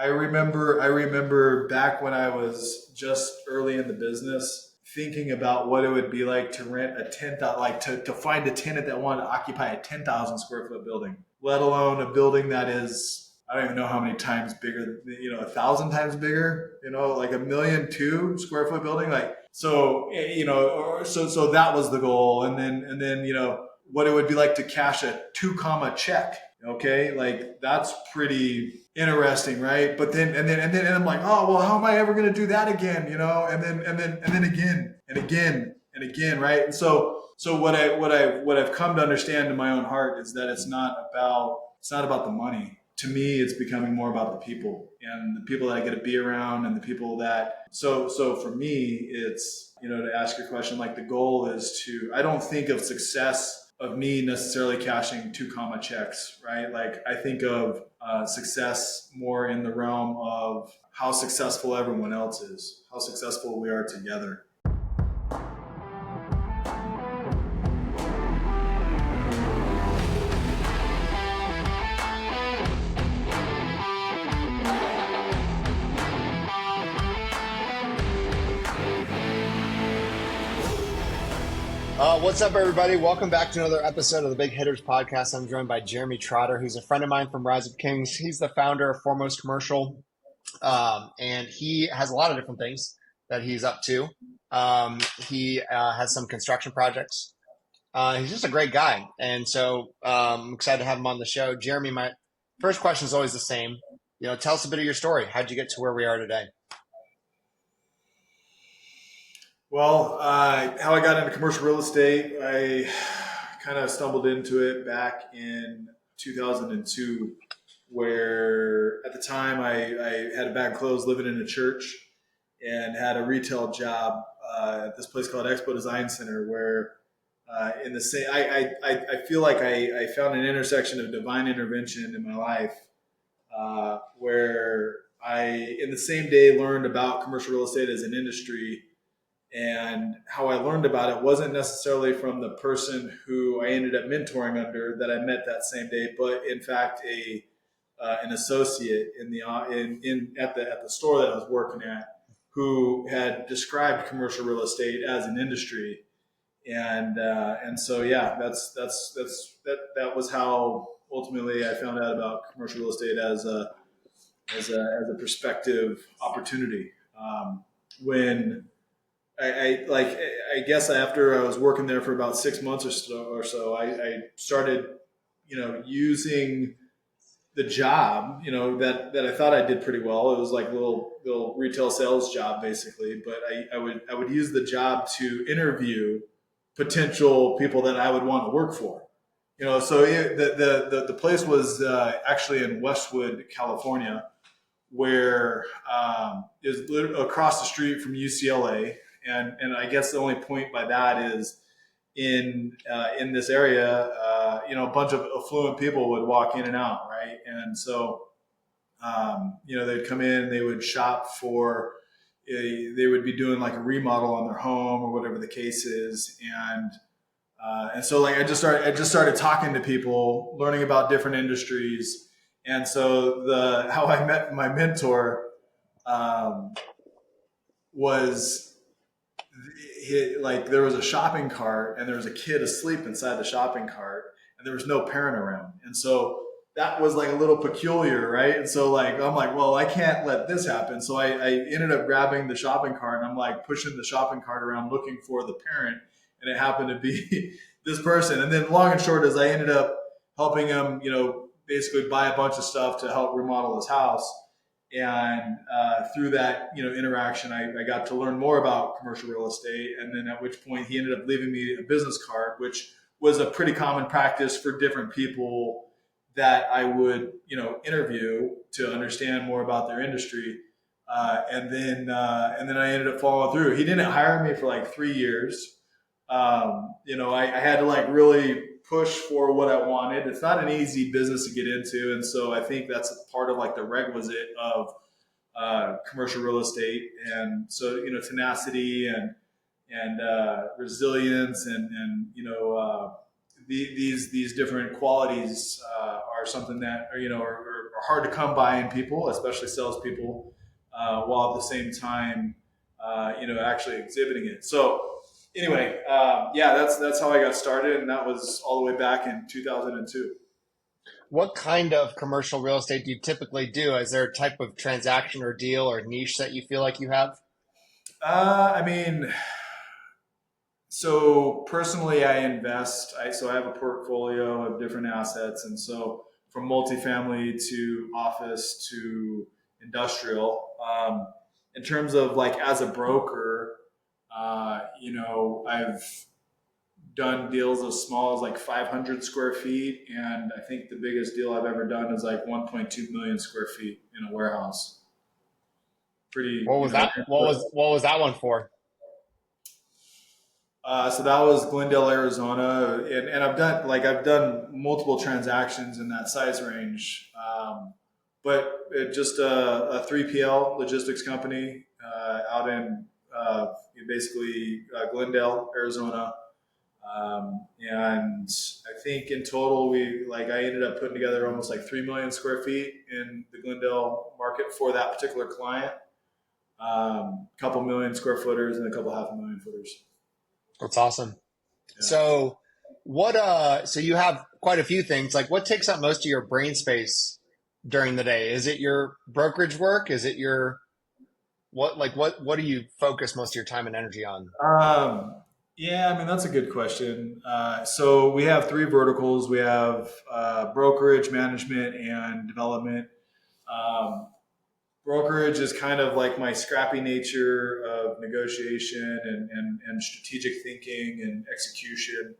I remember back when I was just early in the business, thinking about what it would be like to rent a 10,000, like to find a tenant that wanted to occupy a 10,000 square foot building, let alone a building that is, I don't even know how many times bigger, 1,000 times bigger, like 1,000,002 square foot building. Like, so, so that was the goal. And then, what it would be like to cash a 2 comma check. Okay. Like, that's pretty interesting. Right. But then I'm like, oh, well, how am I ever going to do that again? And then again and again and again. Right. And so what I've come to understand in my own heart is that it's not about the money. To me, it's becoming more about the people and the people that I get to be around and the people that, so for me, it's, to ask your question, like the goal is I don't think of success of me necessarily cashing 2 comma checks, right? Like I think of success more in the realm of how successful everyone else is, how successful we are together. What's up, everybody? Welcome back to another episode of the Big Hitters Podcast. I'm joined by Jeremy Trotter, who's a friend of mine from Rise of Kings. He's the founder of Foremost Commercial, and he has a lot of different things that he's up to. He has some construction projects. He's just a great guy, and so I'm excited to have him on the show. Jeremy, my first question is always the same. Tell us a bit of your story. How'd you get to where we are today? Well, how I got into commercial real estate, I kind of stumbled into it back in 2002, where at the time I had a bag of clothes living in a church and had a retail job at this place called Expo Design Center, where in the same, I feel like I found an intersection of divine intervention in my life, where I, in the same day, learned about commercial real estate as an industry. And how I learned about it wasn't necessarily from the person who I ended up mentoring under that I met that same day, but in fact an associate at the store that I was working at, who had described commercial real estate as an industry, and so yeah, that was how ultimately I found out about commercial real estate as a prospective opportunity. When I guess after I was working there for about 6 months or so, I started, using the job, that I thought I did pretty well. It was like a little retail sales job basically, but I would use the job to interview potential people that I would want to work for. So the place was actually in Westwood, California, where is across the street from UCLA. And I guess the only point by that is in this area, a bunch of affluent people would walk in and out, right? And so, they'd come in, they would shop for, they would be doing like a remodel on their home or whatever the case is, and so like I just started talking to people, learning about different industries, and so how I met my mentor was. Like there was a shopping cart and there was a kid asleep inside the shopping cart and there was no parent around. And so that was like a little peculiar, right? And so like, I'm like, well, I can't let this happen. So I ended up grabbing the shopping cart and I'm like pushing the shopping cart around looking for the parent. And it happened to be this person. And then long and short is I ended up helping him, basically buy a bunch of stuff to help remodel his house. And through that, interaction, I got to learn more about commercial real estate. And then at which point he ended up leaving me a business card, which was a pretty common practice for different people that I would, interview to understand more about their industry. And then I ended up following through. He didn't hire me for like 3 years. I had to like really push for what I wanted. It's not an easy business to get into. And so I think that's part of like the requisite of commercial real estate. And so, tenacity and resilience and these different qualities are something that, are are hard to come by in people, especially salespeople, while at the same time, actually exhibiting it. So anyway, yeah, that's how I got started, and that was all the way back in 2002. What kind of commercial real estate do you typically do? Is there a type of transaction or deal or niche that you feel like you have? I mean, so personally, I invest. So I have a portfolio of different assets, and so from multifamily to office to industrial. In terms of like as a broker, I've done deals as small as like 500 square feet, and I think the biggest deal I've ever done is like 1.2 million square feet in a warehouse. Pretty, What was that? What was that one for? So that was Glendale, Arizona, and I've done multiple transactions in that size range, but just a 3PL logistics company out in basically Glendale, Arizona, and I think in total I ended up putting together almost like 3 million square feet in the Glendale market for that particular client, couple million square footers and a couple half a million footers. That's awesome. Yeah. So so you have quite a few things. Like what takes up most of your brain space during the day? Is it your brokerage work? Is it your what do you focus most of your time and energy on? Yeah, I mean, that's a good question. So we have three verticals. We have brokerage, management, and development. Um, Brokerage is kind of like my scrappy nature of negotiation and strategic thinking and execution.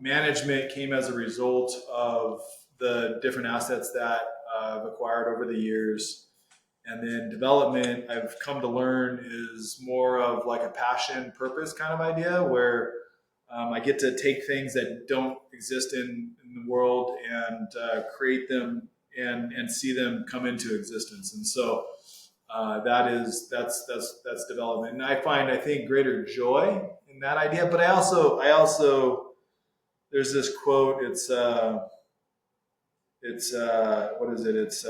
Management came as a result of the different assets that I've acquired over the years. And then development, I've come to learn, is more of like a passion, purpose kind of idea where I get to take things that don't exist in the world and create them and see them come into existence. And so that's development. And I think greater joy in that idea. But I also there's this quote. It's what is it? It's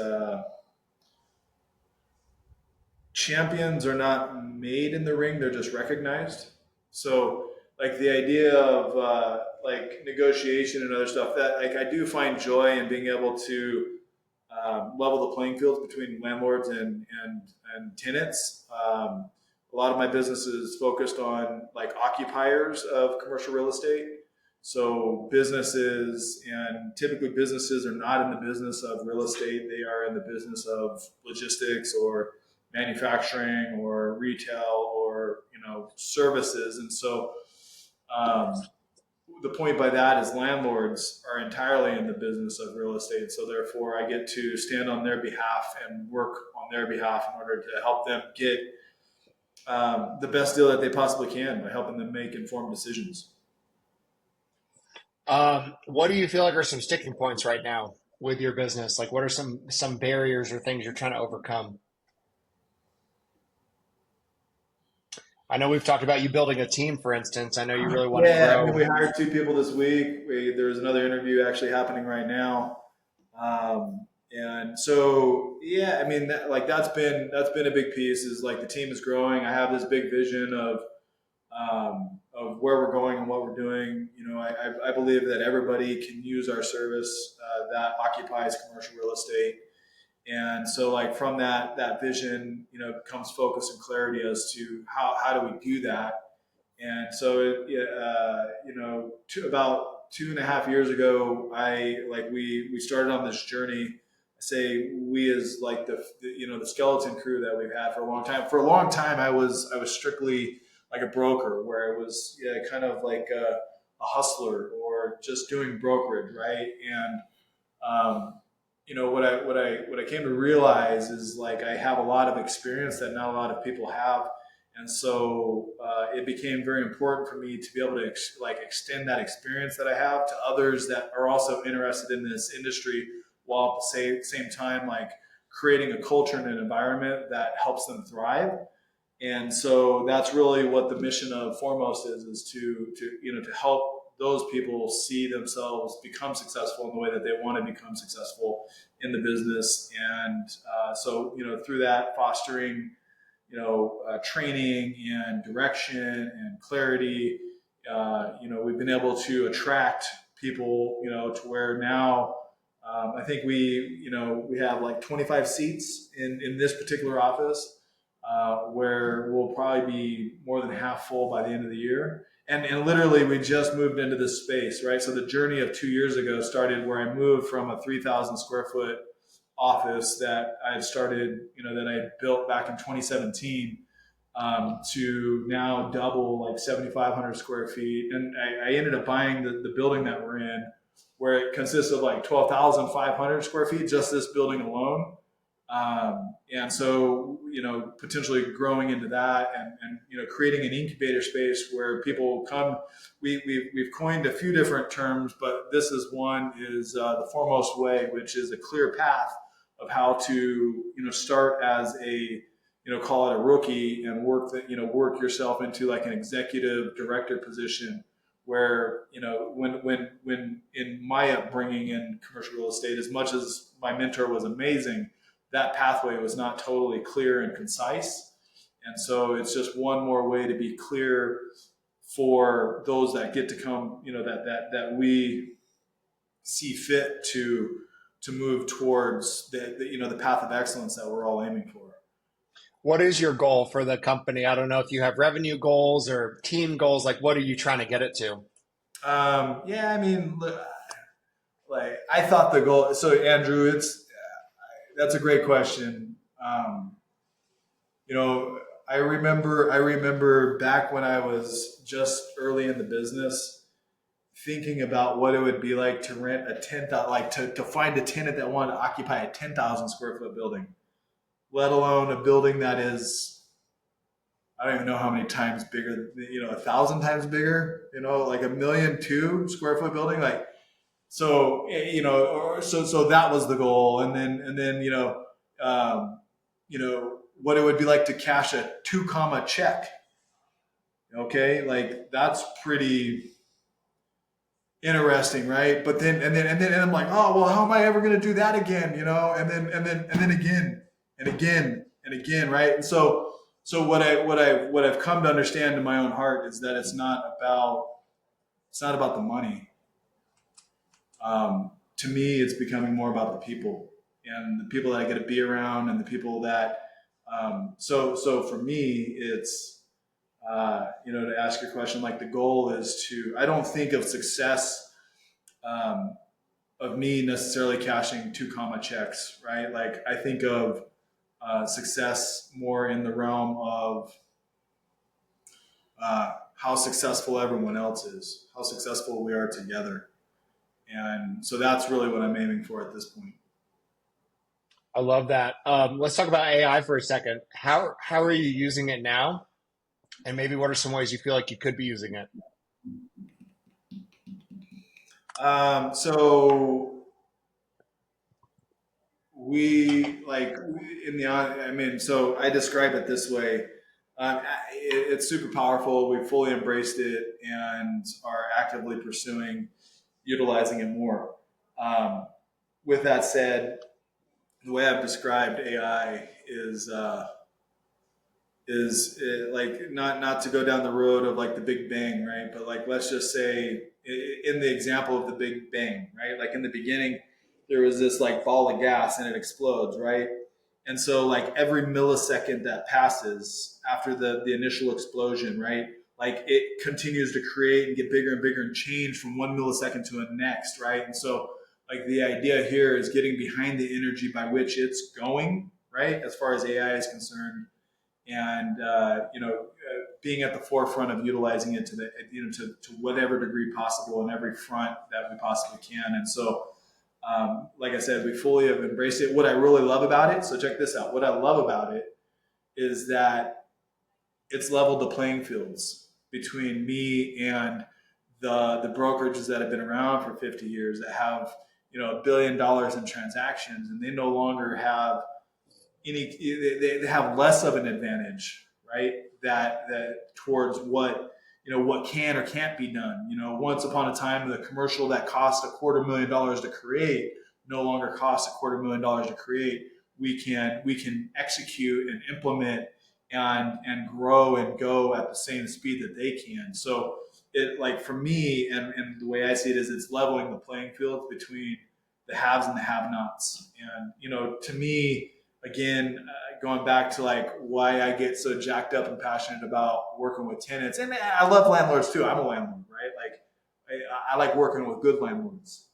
champions are not made in the ring; they're just recognized. So, like the idea of like negotiation and other stuff, that like I do find joy in being able to level the playing fields between landlords and tenants. A lot of my business is focused on like occupiers of commercial real estate. So businesses, and typically businesses are not in the business of real estate. They are in the business of logistics or manufacturing or retail or services. And so um, the point by that is landlords are entirely in the business of real estate. So therefore, I get to stand on their behalf and work on their behalf in order to help them get the best deal that they possibly can by helping them make informed decisions. What do you feel like are some sticking points right now with your business? Like what are some barriers or things you're trying to overcome? I know we've talked about you building a team, for instance. I know you really want to Yeah, I mean, grow. we hired two people this week. There's another interview actually happening right now. And so, yeah, I mean, that's been a big piece. Is like the team is growing. I have this big vision of where we're going and what we're doing. I believe that everybody can use our service that occupies commercial real estate. And so, like from that vision, comes focus and clarity as to how do we do that. And so, about 2.5 years ago, we started on this journey. I say we as like the skeleton crew that we've had for a long time. For a long time, I was strictly like a broker, where it was kind of like a hustler or just doing brokerage, right? And what I came to realize is like I have a lot of experience that not a lot of people have, and so it became very important for me to be able to extend that experience that I have to others that are also interested in this industry, while at the same time like creating a culture and an environment that helps them thrive. And so that's really what the mission of Foremost is to help those people see themselves become successful in the way that they want to become successful in the business. And so, through that, fostering, training and direction and clarity, we've been able to attract people, to where now I think we have like 25 seats in this particular office, where we'll probably be more than half full by the end of the year. And literally, we just moved into this space, right? So the journey of 2 years ago started where I moved from a 3,000 square foot office that I had started, that I built back in 2017, to now double, like 7,500 square feet. And I ended up buying the building that we're in, where it consists of like 12,500 square feet, just this building alone. And so, potentially growing into that, and creating an incubator space where people come. We've coined a few different terms, but this is one, is the foremost way, which is a clear path of how to, start as a, call it a rookie, and work yourself into like an executive director position, where, when in my upbringing in commercial real estate, as much as my mentor was amazing, that pathway was not totally clear and concise. And so it's just one more way to be clear for those that get to come, that we see fit to move towards the path of excellence that we're all aiming for. What is your goal for the company? I don't know if you have revenue goals or team goals. Like, what are you trying to get it to? Yeah, I mean, like, I thought the goal. So Andrew, that's a great question. I remember back when I was just early in the business, thinking about what it would be like to rent a 10,000, like to find a tenant that wanted to occupy a 10,000 square foot building, let alone a building that is, I don't even know how many times bigger, 1,000 times bigger, like 1,000,002 square foot building. Like, so, so that was the goal. And then, what it would be like to cash a 2 comma check. Okay. Like, that's pretty interesting. Right. But then I'm like, oh, well, how am I ever going to do that again? And then again and again and again. Right. And so what I've come to understand in my own heart is that it's not about the money. To me, it's becoming more about the people, and the people that I get to be around, and the people that, so for me, it's, to ask your question, like, the goal is I don't think of success, of me necessarily cashing 2 comma checks, right? Like, I think of success more in the realm of how successful everyone else is, how successful we are together. And so that's really what I'm aiming for at this point. I love that. Let's talk about AI for a second. How are you using it now? And maybe what are some ways you feel like you could be using it? So so I describe it this way. It's super powerful. We've fully embraced it and are actively pursuing utilizing it more. With that said, the way I've described AI is like, not to go down the road of like the Big Bang, right? But like, let's just say in the example of the Big Bang, right? Like, in the beginning, there was this like ball of gas and it explodes, right? And so like every millisecond that passes after the initial explosion, right? Like, it continues to create and get bigger and bigger and change from 1 millisecond to the next, right? And so like, the idea here is getting behind the energy by which it's going, right? As far as AI is concerned, and being at the forefront of utilizing it to whatever degree possible in every front that we possibly can. And so, like I said, we fully have embraced it. What I really love about it, so check this out. What I love about it is that it's leveled the playing fields between me and the brokerages that have been around for 50 years, that have $1 billion in transactions, and they no longer have they have less of an advantage, right? That towards what what can or can't be done. Once upon a time, the commercial that cost $250,000 to create no longer costs $250,000 to create. We can execute and implement and grow and go at the same speed that they can. So it, like, for me, and the way I see it is, it's leveling the playing field between the haves and the have-nots. And to me, again, going back to like why I get so jacked up and passionate about working with tenants, and I love landlords too. I'm a landlord, right? Like I like working with good landlords.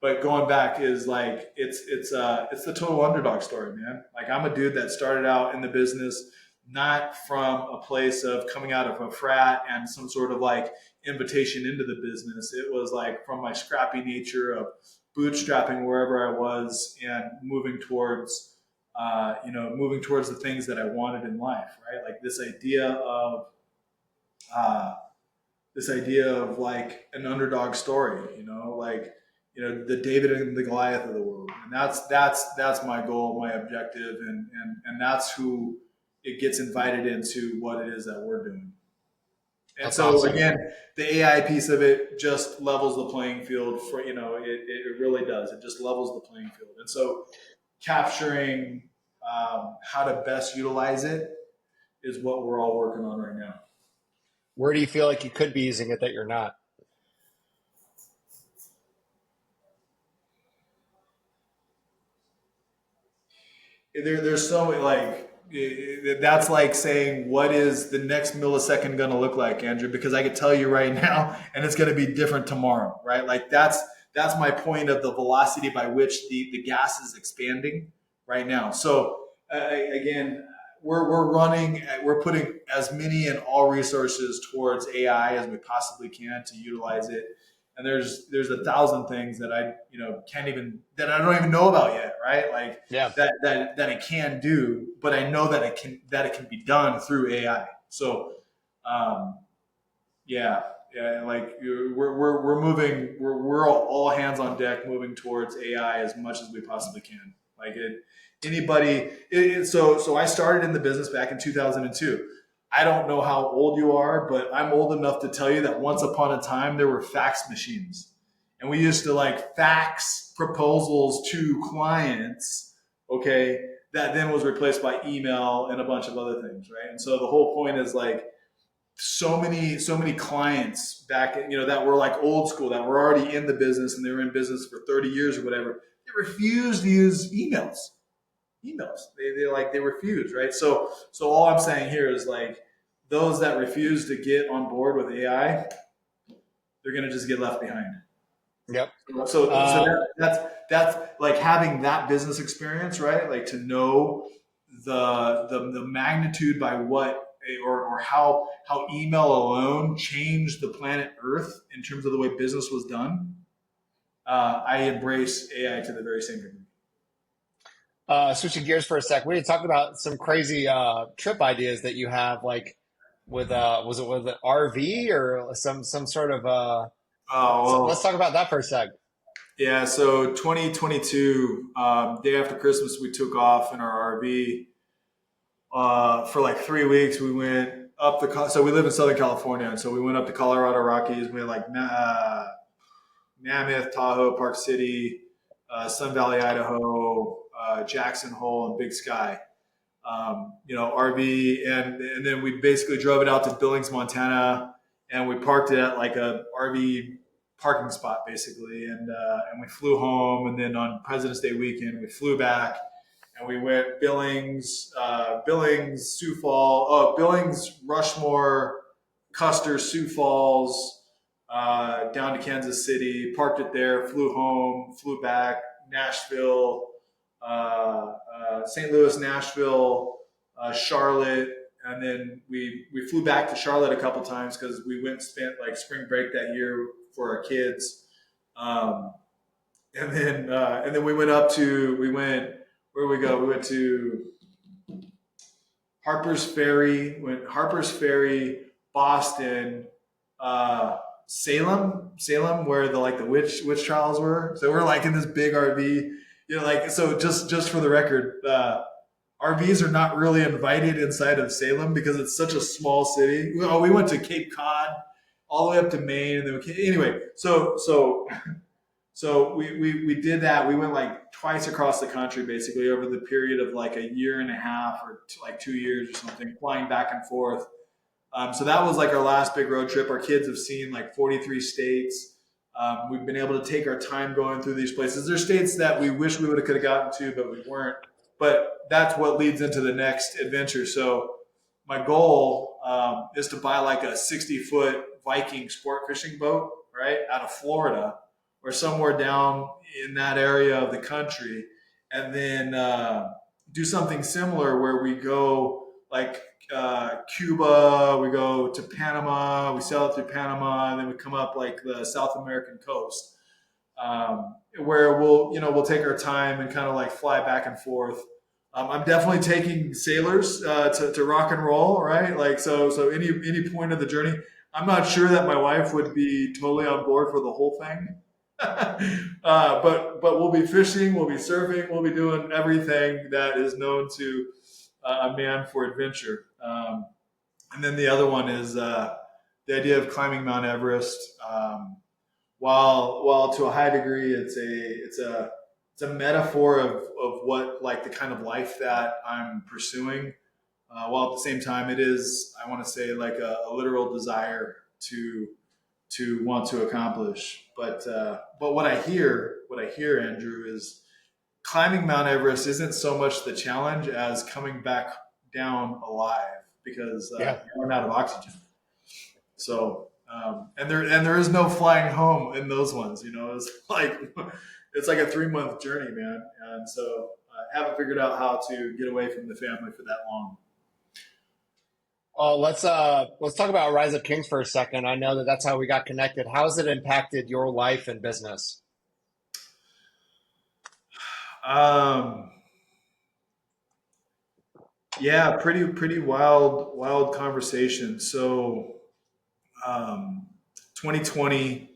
But going back is like it's the total underdog story, man. Like, I'm a dude that started out in the business not from a place of coming out of a frat and some sort of like invitation into the business. It was like from my scrappy nature of bootstrapping wherever I was and moving towards the things that I wanted in life, right? Like this idea of like an underdog story, like the David and the Goliath of the world, and that's my goal, my objective, and that's who it gets invited into what it is that we're doing. And That's so awesome. again, the AI piece of it just levels the playing field for it really does. It just levels the playing field, and so capturing how to best utilize it is what we're all working on right now. Where do you feel like you could be using it that you're not? There's so many, like, that's like saying, what is the next millisecond going to look like, Andrew? Because I could tell you right now, and it's going to be different tomorrow, right? Like that's my point of the velocity by which the gas is expanding right now. So again, we're putting as many and all resources towards AI as we possibly can to utilize it. And there's 1,000 things that I don't even know about yet, right? Like Yeah. that it can do, but I know that it can be done through AI. So um, yeah, like we're moving, we're all hands on deck, moving towards AI as much as we possibly can. Like so I started in the business back in 2002. I don't know how old you are, but I'm old enough to tell you that once upon a time there were fax machines, and we used to like fax proposals to clients. Okay, that then was replaced by email and a bunch of other things, right? And so the whole point is like, so many clients back, that were like old school, that were already in the business and they were in business for 30 years or whatever. They refused to use emails. They refuse, right? So all I'm saying here is like, those that refuse to get on board with AI, they're going to just get left behind. Yep. So that's like having that business experience, right? Like to know the magnitude by what, or how email alone changed the planet Earth in terms of the way business was done. I embrace AI to the very same degree. Switching gears for a sec, we had talked about some crazy trip ideas that you have, like with was it with an RV or some sort of Oh let's well, talk about that for a sec. yeah. So 2022, day after Christmas, we took off in our RV for like 3 weeks. We went up so we live in Southern California, and so we went up to Colorado Rockies. We had like Mammoth, Tahoe, Park City, Sun Valley, Idaho, Jackson Hole, and Big Sky. RV, and then we basically drove it out to Billings, Montana, and we parked it at like a RV parking spot basically, and we flew home, and then on President's Day weekend we flew back, and we went Billings, Sioux Falls, Billings, Rushmore, Custer, Sioux Falls, down to Kansas City, parked it there, flew home, flew back, Nashville, St. Louis, Nashville, Charlotte, and then we flew back to Charlotte a couple times because we went and spent like spring break that year for our kids, um, and then we went where we go. We went to Harper's Ferry, Boston, Salem, where the witch trials were. So we're like in this big RV, like, so just for the record, RVs are not really invited inside of Salem because it's such a small city. We went to Cape Cod, all the way up to Maine, and then anyway. So we did that. We went like twice across the country, basically over the period of like a year and a half or like 2 years or something, flying back and forth. So that was like our last big road trip. Our kids have seen like 43 states. We've been able to take our time going through these places. There's states that we wish we would have could have gotten to, but we weren't. But that's what leads into the next adventure. So my goal is to buy like a 60-foot Viking sport fishing boat, right, out of Florida or somewhere down in that area of the country, and then do something similar where we go like Cuba, we go to Panama, we sail it through Panama, and then we come up like the South American coast, where we'll take our time and kind of like fly back and forth. I'm definitely taking sailors to rock and roll, right? Like so any point of the journey. I'm not sure that my wife would be totally on board for the whole thing. But we'll be fishing, we'll be surfing, we'll be doing everything that is known to a man for adventure. And then the other one is the idea of climbing Mount Everest. While to a high degree, it's a metaphor of what like the kind of life that I'm pursuing. While at the same time, it is, I want to say, like a literal desire to want to accomplish. But what I hear, Andrew, is climbing Mount Everest isn't so much the challenge as coming back down alive because Yeah. you run out of oxygen. So and there is no flying home in those ones. It's like a 3-month journey, man. And so I haven't figured out how to get away from the family for that long. Oh, let's talk about Rise of Kings for a second. I know that that's how we got connected. How has it impacted your life and business? Um, yeah, pretty wild conversation. So, 2020,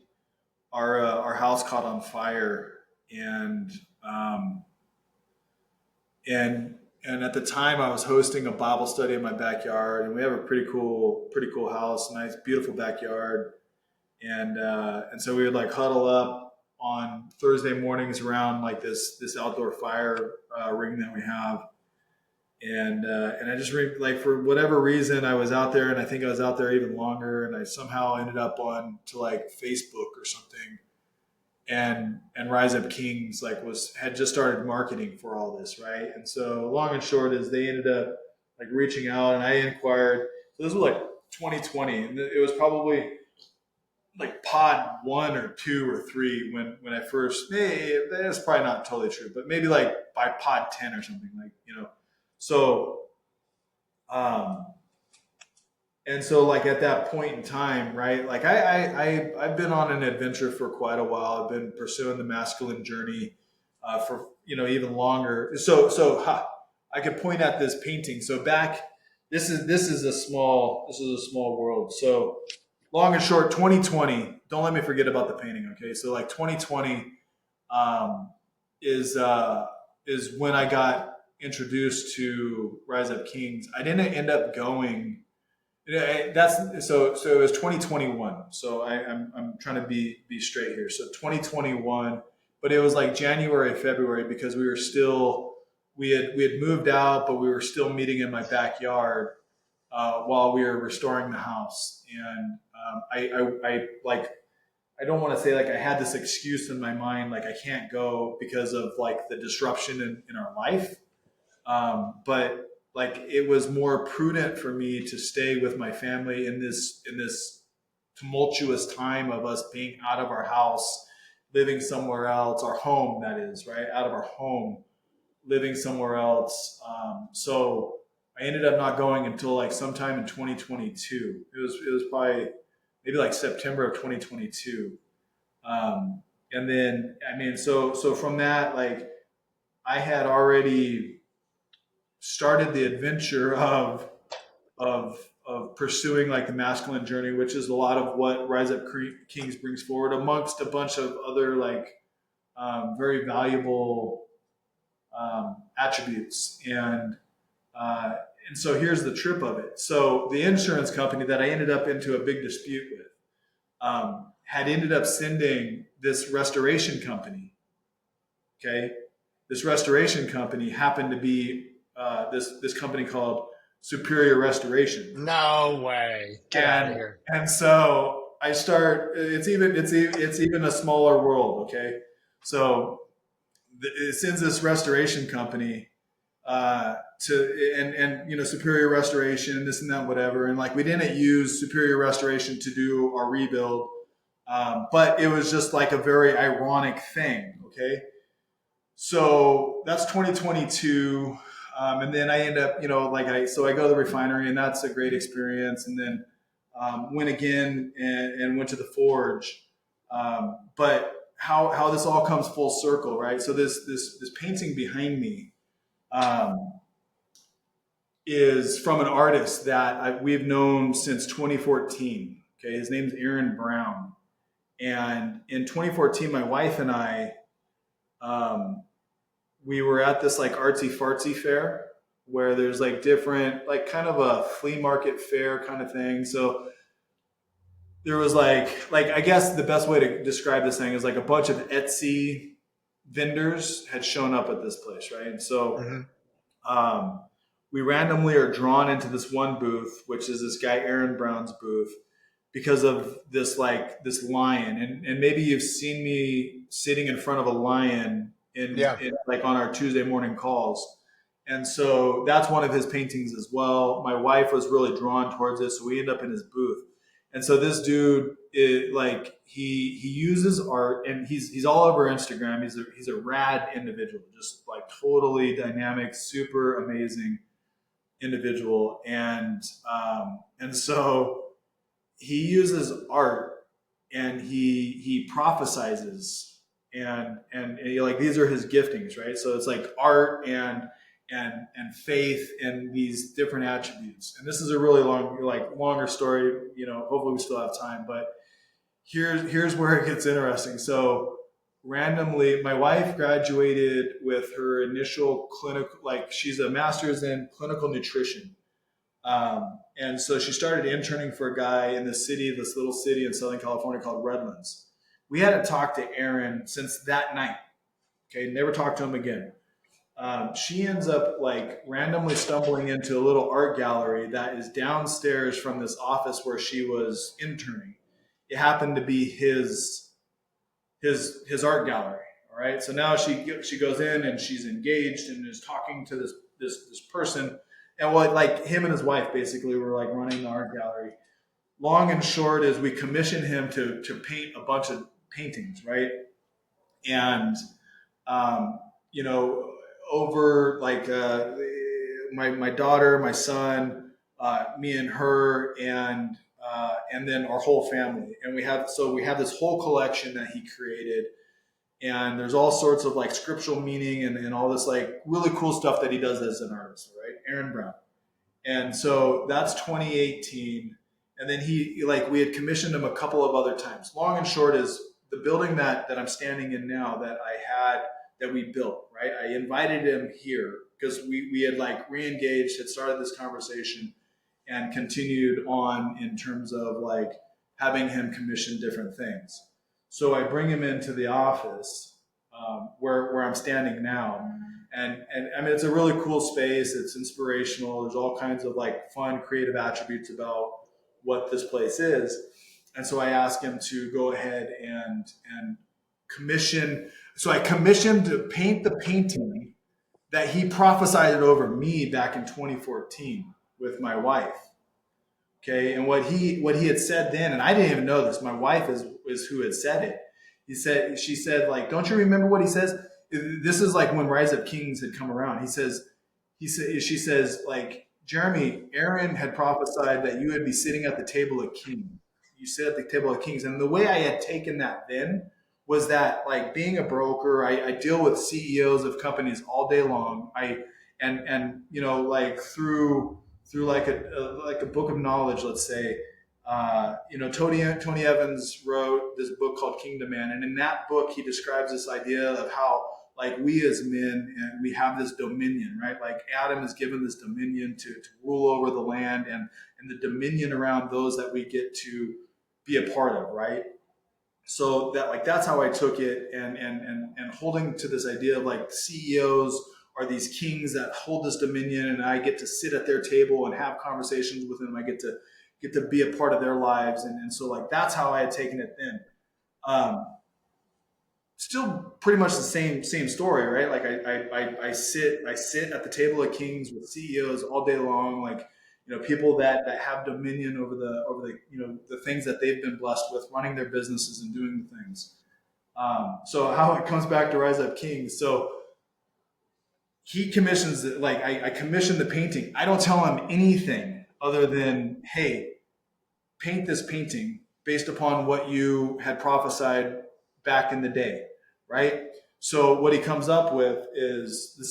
our house caught on fire, and um, and and at the time I was hosting a Bible study in my backyard, and we have a pretty cool house, nice beautiful backyard, and so we would like huddle up on Thursday mornings around like this outdoor fire ring that we have, and I just like for whatever reason I was out there, and I think I was out there even longer, and I somehow ended up on to like Facebook or something, and Rise Up Kings like had just started marketing for all this, right? And so long and short is they ended up like reaching out, and I inquired. So this was like 2020, and it was probably like pod 1 or 2 or 3 when I first. That's probably not totally true, but maybe like by pod 10 or something, like. So um, and so like at that point in time, right, like I've been on an adventure for quite a while. I've been pursuing the masculine journey for even longer. I could point at this painting. So back, this is a small world. So long and short, 2020. Don't let me forget about the painting. Okay, so like 2020 um, is when I got introduced to Rise Up Kings. I didn't end up going. That's so. So it was 2021. So I'm trying to be straight here. So 2021, but it was like January, February because we had moved out, but we were still meeting in my backyard while we were restoring the house. And I like I don't want to say like I had this excuse in my mind like I can't go because of like the disruption in our life. But like it was more prudent for me to stay with my family in this tumultuous time of us being out of our house, living somewhere else, our home that is, right, out of our home, living somewhere else. So I ended up not going until like sometime in 2022. It was probably maybe like September of 2022. And then I mean so from that, like I had already started the adventure of pursuing like the masculine journey, which is a lot of what Rise Up Kings brings forward, amongst a bunch of other like very valuable attributes. And And so here's the trip of it. So the insurance company that I ended up into a big dispute with had ended up sending this restoration company. Okay, this restoration company happened to be this company called Superior Restoration. No way. Get out of here. And so I start. It's even a smaller world. Okay, so it sends this restoration company to and Superior Restoration, this and that, whatever. And like we didn't use Superior Restoration to do our rebuild, but it was just like a very ironic thing. Okay, so that's 2022. And then I end up, so I go to the refinery, and that's a great experience. And then went again and went to the forge. But how this all comes full circle, right? So this painting behind me is from an artist that we've known since 2014. Okay, his name's Aaron Brown, and in 2014, my wife and I. We were at this like artsy fartsy fair where there's like different, like kind of a flea market fair kind of thing. So there was like I guess the best way to describe this thing is like a bunch of Etsy vendors had shown up at this place, right? And so we randomly are drawn into this one booth, which is this guy Aaron Brown's booth, because of this lion. And maybe you've seen me sitting in front of a lion in like on our Tuesday morning calls. And so that's one of his paintings as well. My wife was really drawn towards it, so we end up in his booth. And so this dude, he uses art, and he's all over Instagram. He's a rad individual, just like totally dynamic, super amazing individual. And so he uses art, and he prophesizes, and like these are his giftings, right? So it's like art and faith and these different attributes. And this is a really longer story. Hopefully we still have time, but here's where it gets interesting. So randomly, my wife graduated with her initial clinical, like she's a master's in clinical nutrition. And so she started interning for a guy in this little city in Southern California called Redlands. We hadn't talked to Aaron since that night. Okay, never talked to him again. She ends up like randomly stumbling into a little art gallery that is downstairs from this office where she was interning. It happened to be his art gallery. All right, so now she goes in, and she's engaged and is talking to this person. And like him and his wife basically were like running the art gallery. Long and short is we commissioned him to paint a bunch of paintings, right? And over like my daughter, my son, me and her, and then our whole family. And we have this whole collection that he created. And there's all sorts of like scriptural meaning and all this like really cool stuff that he does as an artist, right? Aaron Brown. And so that's 2018. And then we had commissioned him a couple of other times. Long and short is the building that I'm standing in now that we built, right? I invited him here because we had like re-engaged, had started this conversation, and continued on in terms of like having him commission different things. So I bring him into the office where I'm standing now. And I mean, it's a really cool space. It's inspirational. There's all kinds of like fun, creative attributes about what this place is. And so I asked him to go ahead and commission. So I commissioned to paint the painting that he prophesied over me back in 2014 with my wife. Okay, and what he had said then, and I didn't even know this. My wife is who had said it. She said like, don't you remember what he says? This is like when Rise of Kings had come around. She says like, Jeremy, Aaron had prophesied that you would be sitting at the table of kings. You sit at the table of kings, and the way I had taken that then was that like being a broker, I deal with CEOs of companies all day long. Like through like a book of knowledge, let's say, Tony Evans wrote this book called Kingdom Man. And in that book, he describes this idea of how like we as men, and we have this dominion, right? Like Adam is given this dominion to rule over the land, and the dominion around those that we get to be a part of, right? So that, like, that's how I took it, and holding to this idea of like CEOs are these kings that hold this dominion, and I get to sit at their table and have conversations with them. I get to be a part of their lives, and so like that's how I had taken it then. Still pretty much the same story, right? Like I sit at the table of kings with CEOs all day long, like, people that have dominion over the the things that they've been blessed with, running their businesses and doing the things. So how it comes back to Rise Up Kings. So he commissions it, like I commissioned the painting. I don't tell him anything other than, hey, paint this painting based upon what you had prophesied back in the day, right? So what he comes up with is the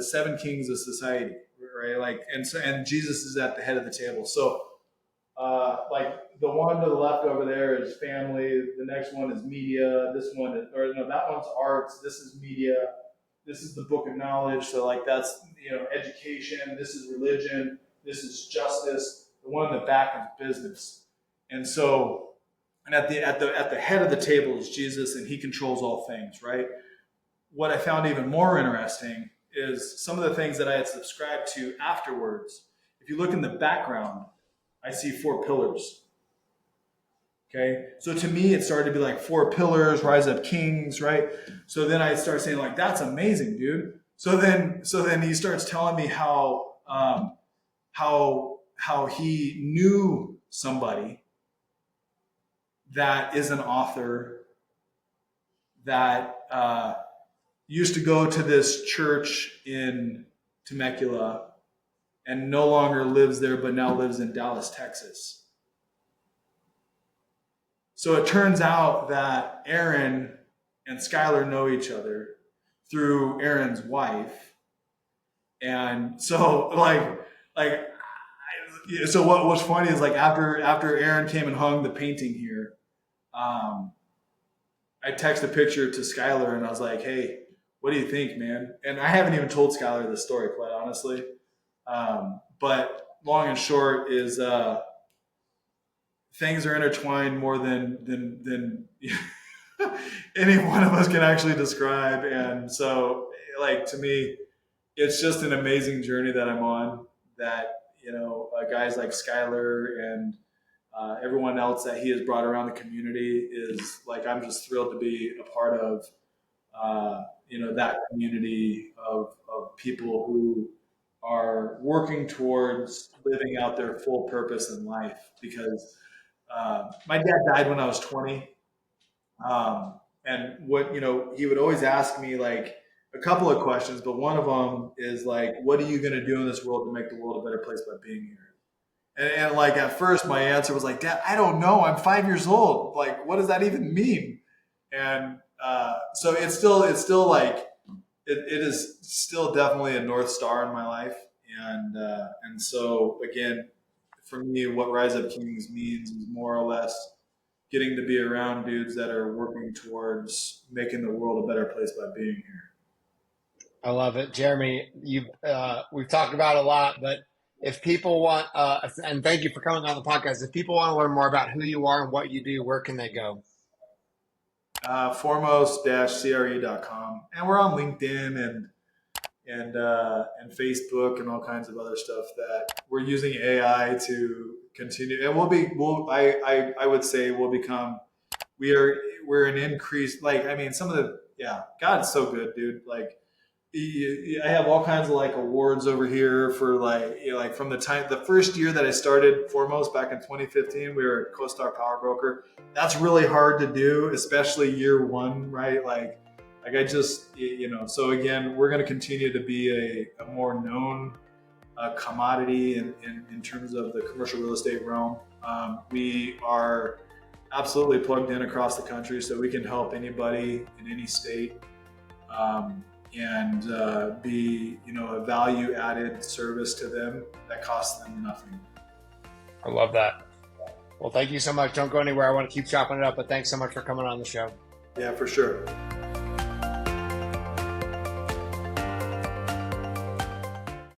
seven kings of society, right? Like, and Jesus is at the head of the table. So like the one to the left over there is family. The next one is media. This one is, or no, that one's arts. This is media. This is the book of knowledge. So like that's, education. This is religion. This is justice. The one in the back is business. And so, and at the head of the table is Jesus, and he controls all things, right? What I found even more interesting is some of the things that I had subscribed to afterwards. If you look in the background, I see 4 pillars. Okay, so to me, it started to be like 4 pillars, Rise Up Kings, right? So then I start saying, like, that's amazing, dude. So then he starts telling me how he knew somebody that is an author that used to go to this church in Temecula and no longer lives there, but now lives in Dallas, Texas. So it turns out that Aaron and Skylar know each other through Aaron's wife. And so so what was funny is, like, after Aaron came and hung the painting here, I texted a picture to Skylar and I was like, hey, what do you think, man? And I haven't even told Skylar this story, quite honestly. But long and short is, things are intertwined more than any one of us can actually describe. And so, like, to me, it's just an amazing journey that I'm on, that, guys like Skylar and everyone else that he has brought around the community is, like, I'm just thrilled to be a part of, that community of people who are working towards living out their full purpose in life. Because my dad died when I was 20. And what, he would always ask me, like, a couple of questions, but one of them is like, what are you going to do in this world to make the world a better place by being here? And like, at first my answer was like, Dad, I don't know. I'm 5 years old. Like, what does that even mean? And so it's still like, it is still definitely a North Star in my life. And so again, for me, what Rise Up Kings means is more or less getting to be around dudes that are working towards making the world a better place by being here. I love it. Jeremy, we've talked about a lot, but if people want, and thank you for coming on the podcast, if people want to learn more about who you are and what you do, where can they go? Foremost-cre.com. And we're on LinkedIn and Facebook and all kinds of other stuff that we're using AI to continue. And I would say we're an increased, like, I mean, God's so good, dude. Like, I have all kinds of, like, awards over here for, like from the first year that I started Foremost back in 2015, we were a CoStar Power Broker. That's really hard to do, especially year one, right? Like I just, so again, we're going to continue to be a more known commodity in terms of the commercial real estate realm. We are absolutely plugged in across the country, so we can help anybody in any state. And be, a value added service to them that costs them nothing. I love that. Well, thank you so much. Don't go anywhere. I want to keep chopping it up, but thanks so much for coming on the show. Yeah, for sure.